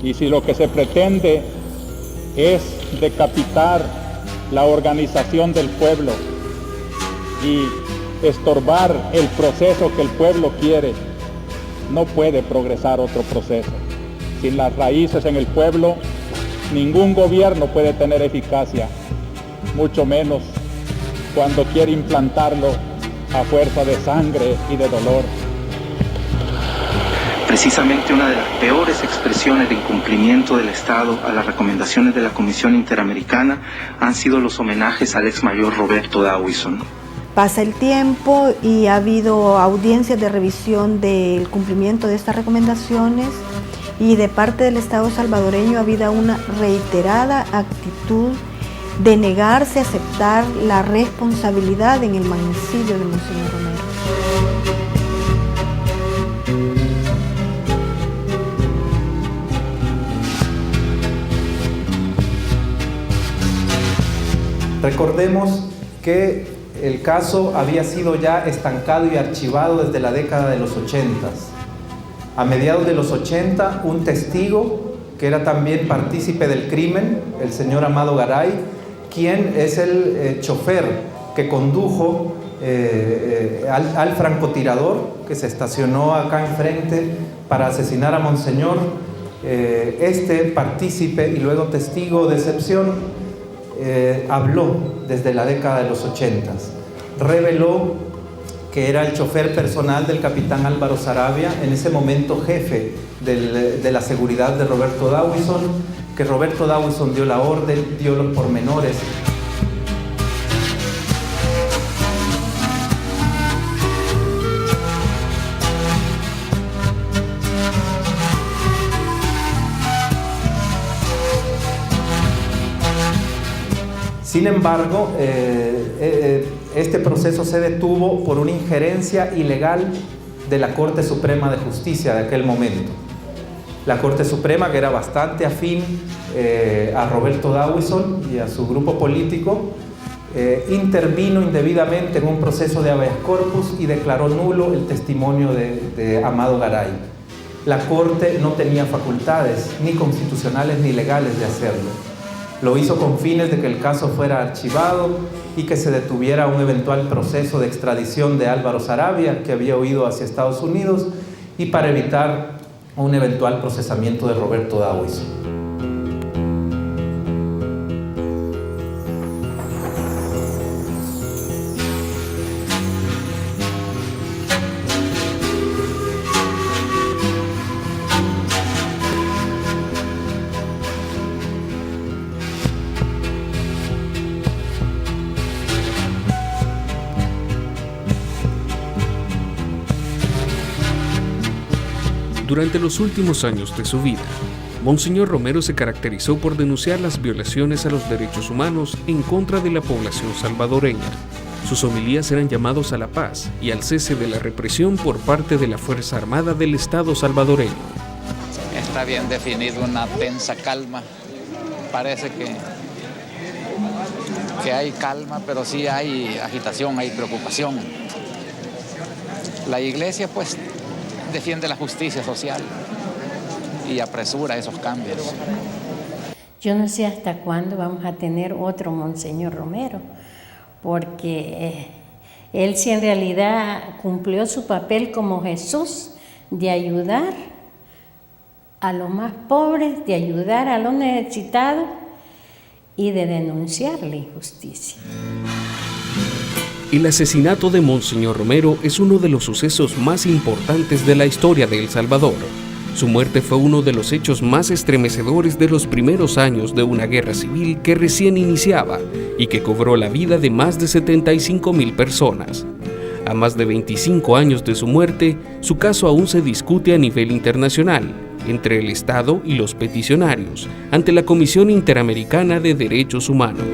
Y si lo que se pretende es decapitar la organización del pueblo y estorbar el proceso que el pueblo quiere, no puede progresar otro proceso. Sin las raíces en el pueblo, ningún gobierno puede tener eficacia, mucho menos cuando quiere implantarlo a fuerza de sangre y de dolor. Precisamente una de las peores expresiones de incumplimiento del Estado a las recomendaciones de la Comisión Interamericana han sido los homenajes al exmayor Roberto Dawison. Pasa el tiempo y ha habido audiencias de revisión del cumplimiento de estas recomendaciones y de parte del Estado salvadoreño ha habido una reiterada actitud de negarse a aceptar la responsabilidad en el magnicidio de Monseñor Romero. Recordemos que el caso había sido ya estancado y archivado desde la década de los 80. A mediados de los 80, un testigo que era también partícipe del crimen, el señor Amado Garay, quien es el chofer que condujo al francotirador que se estacionó acá enfrente para asesinar a Monseñor. Este partícipe y luego testigo de excepción habló desde la década de los 80. Reveló que era el chofer personal del capitán Álvaro Saravia, en ese momento jefe de la seguridad de Roberto Dawison, que Roberto Dawison dio la orden, dio los pormenores. Sin embargo, este proceso se detuvo por una injerencia ilegal de la Corte Suprema de Justicia de aquel momento. La Corte Suprema, que era bastante afín a Roberto Dawison y a su grupo político, intervino indebidamente en un proceso de habeas corpus y declaró nulo el testimonio de Amado Garay. La Corte no tenía facultades, ni constitucionales ni legales, de hacerlo. Lo hizo con fines de que el caso fuera archivado y que se detuviera un eventual proceso de extradición de Álvaro Saravia, que había huido hacia Estados Unidos, y para evitar un eventual procesamiento de Roberto Dawison. Durante los últimos años de su vida, Monseñor Romero se caracterizó por denunciar las violaciones a los derechos humanos en contra de la población salvadoreña. Sus homilías eran llamados a la paz y al cese de la represión por parte de la Fuerza Armada del Estado salvadoreño. Está bien definido una tensa calma. Parece que hay calma, pero sí hay agitación, hay preocupación. La Iglesia, pues, defiende la justicia social y apresura esos cambios. Yo no sé hasta cuándo vamos a tener otro Monseñor Romero, porque él sí en realidad cumplió su papel como Jesús, de ayudar a los más pobres, de ayudar a los necesitados y de denunciar la injusticia. El asesinato de Monseñor Romero es uno de los sucesos más importantes de la historia de El Salvador. Su muerte fue uno de los hechos más estremecedores de los primeros años de una guerra civil que recién iniciaba y que cobró la vida de más de 75,000 personas. A más de 25 años de su muerte, su caso aún se discute a nivel internacional, entre el Estado y los peticionarios, ante la Comisión Interamericana de Derechos Humanos.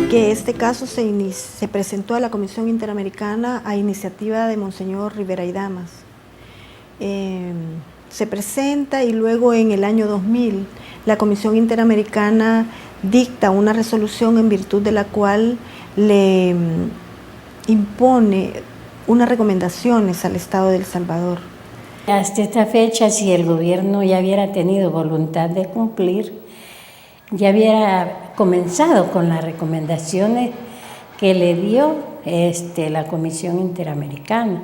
Que este caso se presentó a la Comisión Interamericana a iniciativa de Monseñor Rivera y Damas. Se presenta y luego en el año 2000 la Comisión Interamericana dicta una resolución en virtud de la cual le impone unas recomendaciones al Estado de El Salvador. Hasta esta fecha, si el gobierno ya hubiera tenido voluntad de cumplir, ya hubiera comenzado con las recomendaciones que le dio la Comisión Interamericana.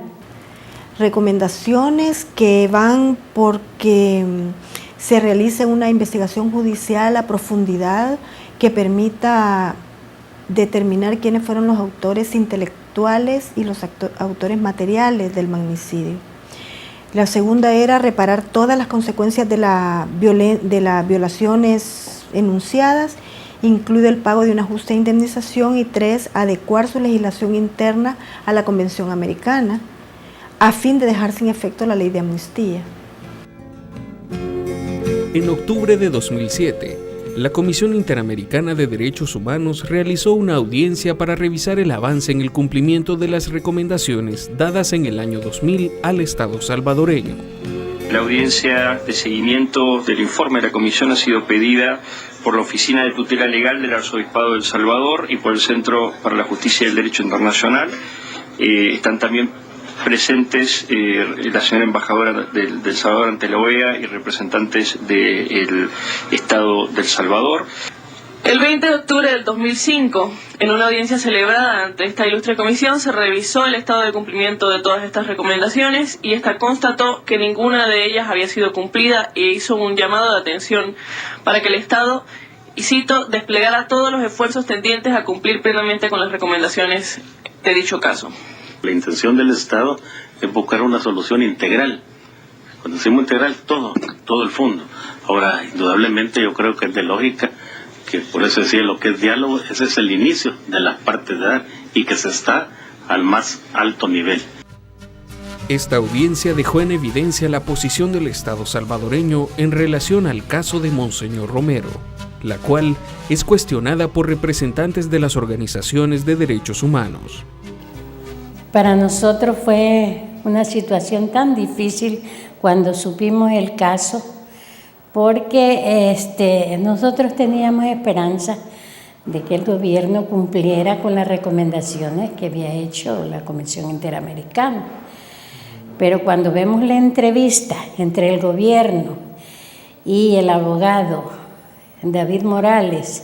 Recomendaciones que van porque se realice una investigación judicial a profundidad que permita determinar quiénes fueron los autores intelectuales y los autores materiales del magnicidio. La segunda era reparar todas las consecuencias de las violaciones enunciadas, incluido el pago de una justa indemnización, y 3, adecuar su legislación interna a la Convención Americana, a fin de dejar sin efecto la ley de amnistía. En octubre de 2007, la Comisión Interamericana de Derechos Humanos realizó una audiencia para revisar el avance en el cumplimiento de las recomendaciones dadas en el año 2000 al Estado salvadoreño. La audiencia de seguimiento del informe de la Comisión ha sido pedida por la Oficina de Tutela Legal del Arzobispado de El Salvador y por el Centro para la Justicia y el Derecho Internacional. Están también presentes la señora embajadora del Salvador ante la OEA y representantes del Estado del Salvador. El 20 de octubre del 2005, en una audiencia celebrada ante esta ilustre comisión, se revisó el estado de cumplimiento de todas estas recomendaciones y esta constató que ninguna de ellas había sido cumplida e hizo un llamado de atención para que el Estado, y cito, desplegara todos los esfuerzos tendientes a cumplir plenamente con las recomendaciones de dicho caso. La intención del Estado es buscar una solución integral. Cuando decimos integral, todo el fondo. Ahora, indudablemente yo creo que es de lógica que por eso decía lo que es diálogo, ese es el inicio de las partes de edad y que se está al más alto nivel. Esta audiencia dejó en evidencia la posición del Estado salvadoreño en relación al caso de Monseñor Romero, la cual es cuestionada por representantes de las organizaciones de derechos humanos. Para nosotros fue una situación tan difícil cuando supimos el caso, porque nosotros teníamos esperanza de que el gobierno cumpliera con las recomendaciones que había hecho la Comisión Interamericana. Pero cuando vemos la entrevista entre el gobierno y el abogado David Morales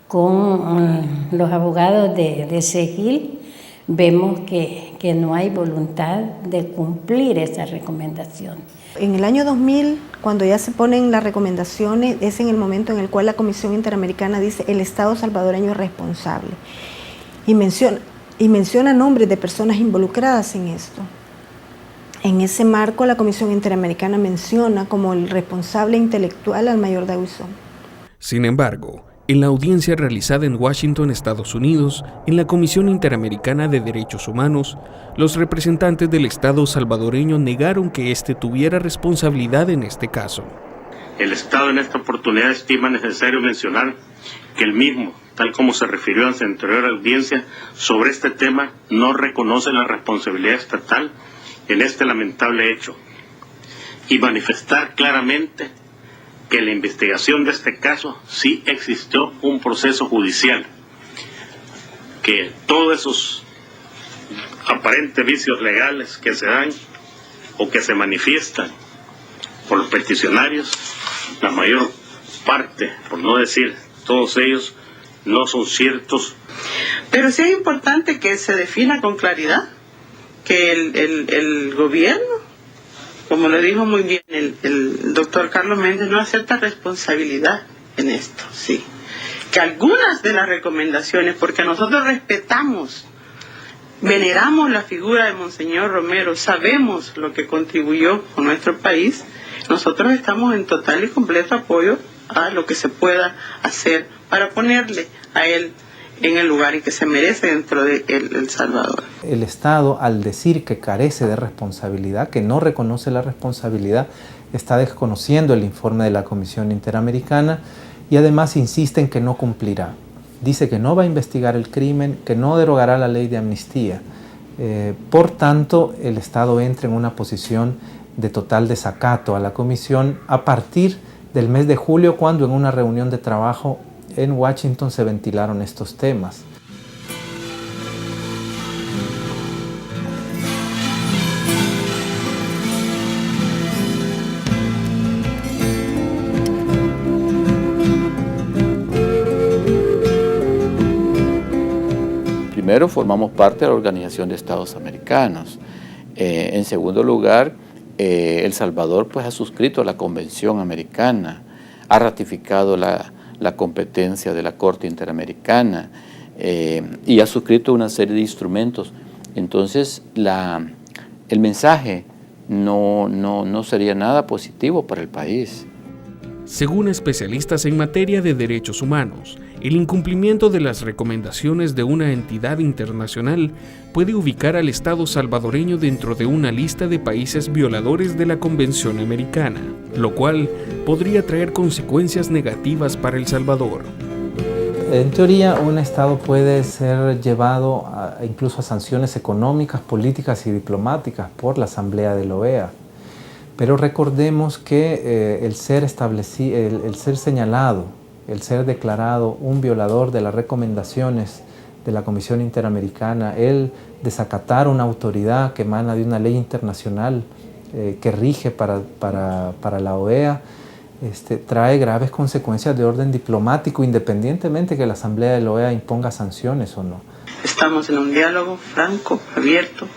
con los abogados de SEGIL, vemos que no hay voluntad de cumplir esa recomendación. En el año 2000, cuando ya se ponen las recomendaciones, es en el momento en el cual la Comisión Interamericana dice el Estado salvadoreño es responsable y menciona nombres de personas involucradas en esto. En ese marco, la Comisión Interamericana menciona como el responsable intelectual al mayor Dawson. Sin embargo, en la audiencia realizada en Washington, Estados Unidos, en la Comisión Interamericana de Derechos Humanos, los representantes del Estado salvadoreño negaron que éste tuviera responsabilidad en este caso. El Estado en esta oportunidad estima necesario mencionar que el mismo, tal como se refirió en su anterior audiencia sobre este tema, no reconoce la responsabilidad estatal en este lamentable hecho y manifestar claramente que en la investigación de este caso sí existió un proceso judicial, que todos esos aparentes vicios legales que se dan o que se manifiestan por los peticionarios, la mayor parte, por no decir todos ellos, no son ciertos. Pero sí es importante que se defina con claridad que el gobierno, como lo dijo muy bien el doctor Carlos Méndez, no acepta responsabilidad en esto, sí. Que algunas de las recomendaciones, porque nosotros respetamos, veneramos la figura de Monseñor Romero, sabemos lo que contribuyó con nuestro país, nosotros estamos en total y completo apoyo a lo que se pueda hacer para ponerle a él en el lugar en que se merece dentro de El Salvador. El Estado, al decir que carece de responsabilidad, que no reconoce la responsabilidad, está desconociendo el informe de la Comisión Interamericana y además insiste en que no cumplirá. Dice que no va a investigar el crimen, que no derogará la ley de amnistía. Por tanto, el Estado entra en una posición de total desacato a la Comisión a partir del mes de julio, cuando en una reunión de trabajo en Washington se ventilaron estos temas. primero, formamos parte de la Organización de Estados Americanos. En segundo lugar, El Salvador pues, ha suscrito la Convención Americana, ha ratificado la competencia de la Corte Interamericana y ha suscrito una serie de instrumentos. Entonces, el mensaje no sería nada positivo para el país. Según especialistas en materia de derechos humanos, el incumplimiento de las recomendaciones de una entidad internacional puede ubicar al Estado salvadoreño dentro de una lista de países violadores de la Convención Americana, lo cual podría traer consecuencias negativas para El Salvador. En teoría, un Estado puede ser llevado incluso a sanciones económicas, políticas y diplomáticas por la Asamblea de la OEA. Pero recordemos que el ser señalado, el ser declarado un violador de las recomendaciones de la Comisión Interamericana, el desacatar una autoridad que emana de una ley internacional que rige para la OEA, trae graves consecuencias de orden diplomático, independientemente que la Asamblea de la OEA imponga sanciones o no. Estamos en un diálogo franco, abierto,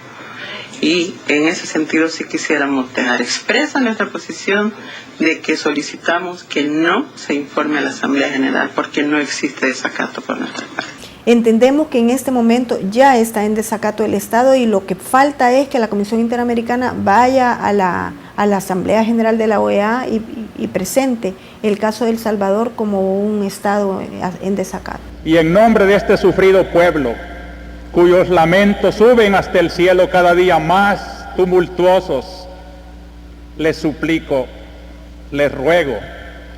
y en ese sentido sí quisiéramos dejar expresa nuestra posición de que solicitamos que no se informe a la Asamblea General porque no existe desacato por nuestra parte. Entendemos que en este momento ya está en desacato el Estado y lo que falta es que la Comisión Interamericana vaya a la Asamblea General de la OEA y presente el caso de El Salvador como un Estado en desacato. Y en nombre de este sufrido pueblo, cuyos lamentos suben hasta el cielo cada día más tumultuosos, les suplico, les ruego,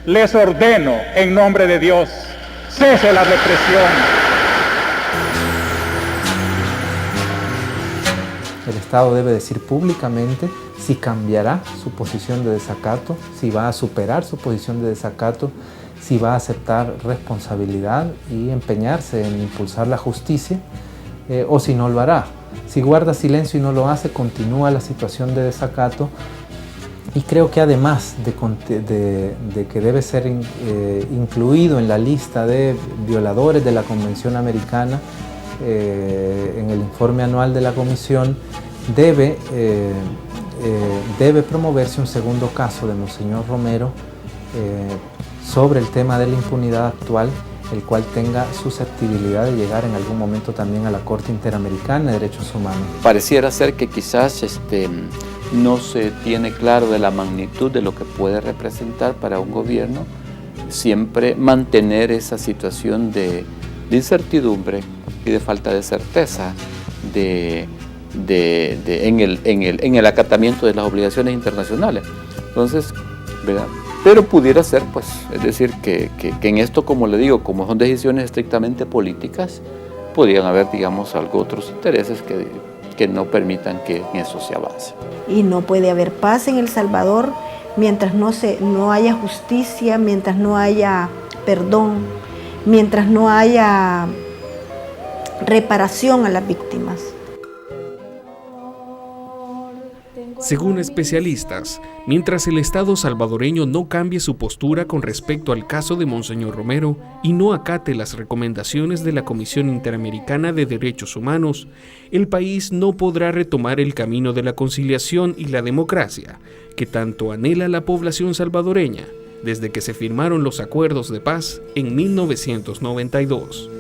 les ordeno en nombre de Dios, cese la represión. El Estado debe decir públicamente si cambiará su posición de desacato, si va a superar su posición de desacato, si va a aceptar responsabilidad y empeñarse en impulsar la justicia, o si no lo hará. Si guarda silencio y no lo hace, continúa la situación de desacato. Y creo que además de que debe ser incluido en la lista de violadores de la Convención Americana, en el informe anual de la Comisión, debe promoverse un segundo caso de Monseñor Romero sobre el tema de la impunidad actual, el cual tenga susceptibilidad de llegar en algún momento también a la Corte Interamericana de Derechos Humanos. Pareciera ser que quizás no se tiene claro de la magnitud de lo que puede representar para un gobierno siempre mantener esa situación de incertidumbre y de falta de certeza en el acatamiento de las obligaciones internacionales. Entonces, ¿verdad? Pero pudiera ser, pues, es decir, que en esto, como le digo, como son decisiones estrictamente políticas, podrían haber, digamos, otros intereses que no permitan que en eso se avance. Y no puede haber paz en El Salvador mientras no haya justicia, mientras no haya perdón, mientras no haya reparación a las víctimas. Según especialistas, mientras el Estado salvadoreño no cambie su postura con respecto al caso de Monseñor Romero y no acate las recomendaciones de la Comisión Interamericana de Derechos Humanos, el país no podrá retomar el camino de la conciliación y la democracia que tanto anhela la población salvadoreña desde que se firmaron los acuerdos de paz en 1992.